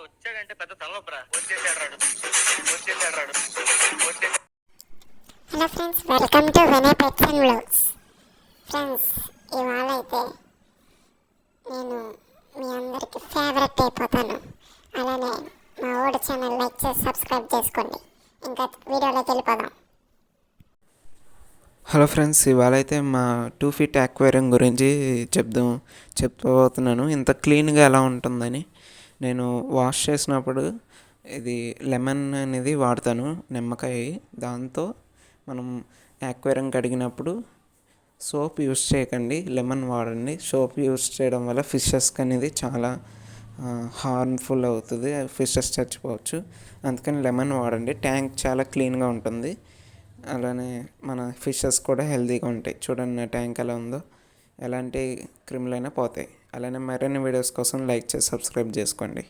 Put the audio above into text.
వచ్చాడంటే పెద్ద తలనొప్పరా. వచ్చేసాడు రాడు, వచ్చేసాడు రాడు, వచ్చేసాడు. Hello friends, welcome to Vinay pets and vlogs. Friends, ఇవాళ అయితే నేను మీ అందరికి ఫేవరెట్ అయిపోతాను. అలానే మా ఓడి ఛానల్ లైక్ చేసి సబ్స్క్రైబ్ చేసుకోండి. ఇంకా వీడియోలోకి వెళ్ళిపోదాం. హలో ఫ్రెండ్స్, ఇవాళ అయితే మా 2 ఫీట్ అక్వేరియం గురించి చెప్పబోతున్నాను. ఇంత క్లీన్గా ఎలా ఉంటుందని. నేను వాష్ చేసినప్పుడు ఇది లెమన్ అనేది వాడతాను, నిమ్మకాయ. దాంతో మనం అక్వేరియం కడిగినప్పుడు సోప్ యూస్ చేయకండి, లెమన్ వాడండి. సోప్ యూస్ చేయడం వల్ల ఫిషెస్కి అనేది చాలా హార్మ్ఫుల్ అవుతుంది, ఫిషెస్ చచ్చిపోవచ్చు. అందుకని లెమన్ వాడండి. ట్యాంక్ చాలా క్లీన్గా ఉంటుంది, అలానే మన ఫిషెస్ కూడా హెల్తీగా ఉంటాయి. చూడండి నా ట్యాంక్ ఎలా ఉందో, ఎలాంటి క్రిములైనా పోతాయి. అలానే మరిన్ని వీడియోస్ కోసం లైక్ చేసి సబ్స్క్రైబ్ చేసుకోండి.